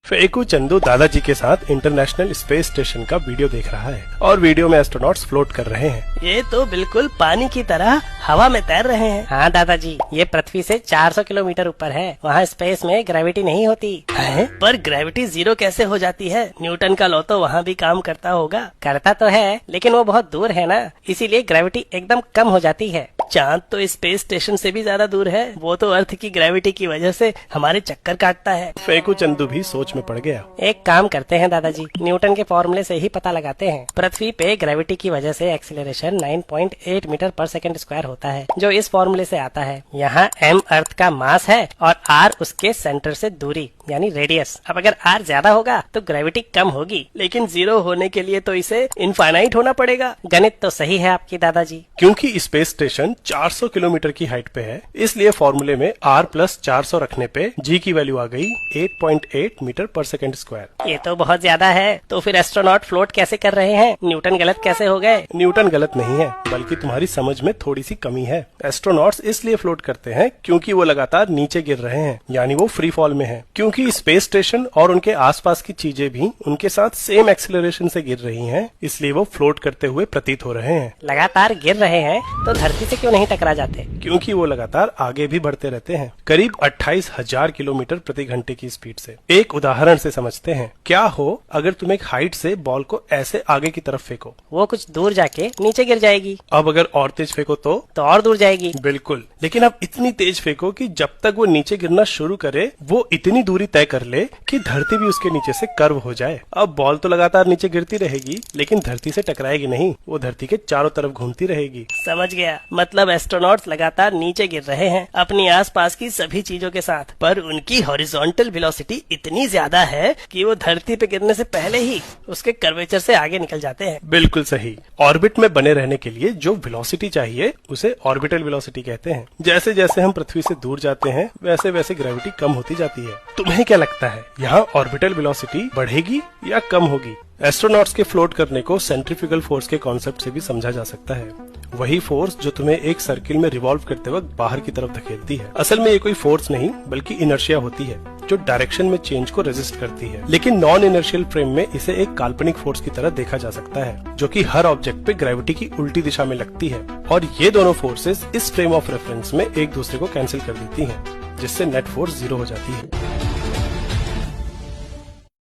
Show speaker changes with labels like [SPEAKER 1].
[SPEAKER 1] फेकू चंदू दादाजी के साथ इंटरनेशनल स्पेस स्टेशन का वीडियो देख रहा है और वीडियो में एस्ट्रोनॉट्स फ्लोट कर रहे हैं।
[SPEAKER 2] ये तो बिल्कुल पानी की तरह हवा में तैर रहे हैं।
[SPEAKER 3] हाँ दादाजी, ये पृथ्वी से 400 किलोमीटर ऊपर है। वहाँ स्पेस में ग्रेविटी नहीं होती
[SPEAKER 2] है? पर ग्रेविटी जीरो कैसे हो जाती है? न्यूटन का लॉ तो वहाँ भी काम करता होगा।
[SPEAKER 3] करता तो है, लेकिन वो बहुत दूर है ना, इसीलिए ग्रेविटी एकदम कम हो जाती है।
[SPEAKER 2] चांद तो स्पेस स्टेशन से भी ज्यादा दूर है। वो तो अर्थ की ग्रेविटी की वजह से हमारे चक्कर काटता है।
[SPEAKER 1] फेकू चंदू भी सोच में पड़ गया।
[SPEAKER 3] एक काम करते हैं दादाजी, न्यूटन के फॉर्मूले से ही पता लगाते हैं। पृथ्वी पे ग्रेविटी की वजह से एक्सीलरेशन 9.8 मीटर पर सेकंड स्क्वायर होता है, जो इस फॉर्मूले से आता है। यहाँ m अर्थ का मास है और r उसके सेंटर से दूरी यानी रेडियस। अब अगर r ज्यादा होगा तो ग्रेविटी कम होगी,
[SPEAKER 2] लेकिन जीरो होने के लिए तो इसे इनफाइनाइट होना पड़ेगा।
[SPEAKER 3] गणित तो सही है आपकी दादाजी।
[SPEAKER 1] क्योंकि स्पेस स्टेशन 400 किलोमीटर की हाइट पे है, इसलिए फॉर्मूले में r प्लस 400 रखने पे g की वैल्यू आ गई 8.8 मीटर पर सेकंड स्क्वायर।
[SPEAKER 3] ये तो बहुत ज्यादा है। तो फिर एस्ट्रोनॉट फ्लोट कैसे कर रहे हैं? न्यूटन गलत कैसे हो गए?
[SPEAKER 1] न्यूटन गलत नहीं है, बल्कि तुम्हारी समझ में थोड़ी सी कमी है। एस्ट्रोनॉट्स इसलिए फ्लोट करते हैं क्योंकि वो लगातार नीचे गिर रहे हैं, यानी वो फ्री फॉल में है। क्योंकि स्पेस स्टेशन और उनके आसपास की चीजें भी उनके साथ सेम एक्सीलरेशन से गिर रही हैं, इसलिए वो फ्लोट करते हुए प्रतीत हो रहे हैं।
[SPEAKER 3] लगातार गिर रहे हैं तो धरती से क्यों नहीं टकरा जाते?
[SPEAKER 1] क्योंकि वो लगातार आगे भी बढ़ते रहते हैं, करीब 28,000 किलोमीटर प्रति घंटे की स्पीड से। एक उदाहरण से समझते हैं। क्या हो अगर तुम एक हाइट से बॉल को ऐसे आगे की तरफ फेंको?
[SPEAKER 3] वो कुछ दूर जाके नीचे गिर जाएगी।
[SPEAKER 1] अब अगर और तेज फेंको तो
[SPEAKER 3] और दूर जाएगी।
[SPEAKER 1] बिल्कुल, लेकिन अब इतनी तेज फेंको कि जब तक वो नीचे गिरना शुरू करे वो इतनी दूरी तय कर ले कि धरती भी उसके नीचे से कर्व हो जाए। अब बॉल तो लगातार नीचे गिरती रहेगी, लेकिन धरती से टकराएगी नहीं, वो धरती के चारों तरफ घूमती रहेगी।
[SPEAKER 2] समझ गया। मतलब एस्ट्रोनॉट्स लगातार नीचे गिर रहे हैं अपनी आसपास की सभी चीजों के साथ, पर उनकी हॉरिजॉन्टल वेलोसिटी इतनी ज्यादा है कि वो धरती पे गिरने से पहले ही उसके कर्वेचर से आगे निकल जाते हैं।
[SPEAKER 1] बिल्कुल सही। ऑर्बिट में बने रहने के लिए जो वेलोसिटी चाहिए उसे ऑर्बिटल वेलोसिटी कहते हैं। जैसे जैसे हम पृथ्वी से दूर जाते हैं वैसे वैसे ग्रेविटी कम होती जाती है। तुम्हें क्या लगता है, यहाँ ऑर्बिटल वेलोसिटी बढ़ेगी या कम होगी? एस्ट्रोनॉट्स के फ्लोट करने को सेंट्रीफ्यूगल फोर्स के कॉन्सेप्ट से भी समझा जा सकता है। वही फोर्स जो तुम्हें एक सर्किल में रिवॉल्व करते वक्त बाहर की तरफ धकेलती है। असल में ये कोई फोर्स नहीं बल्कि इनर्शिया होती है, जो डायरेक्शन में चेंज को रेजिस्ट करती है। लेकिन नॉन इनर्शियल फ्रेम में इसे एक काल्पनिक फोर्स की तरह देखा जा सकता है, जो कि हर ऑब्जेक्ट पे ग्रेविटी की उल्टी दिशा में लगती है, और ये दोनों फोर्सेस इस फ्रेम ऑफ रेफरेंस में एक दूसरे को कैंसिल कर देती हैं, जिससे नेट फोर्स जीरो हो जाती है।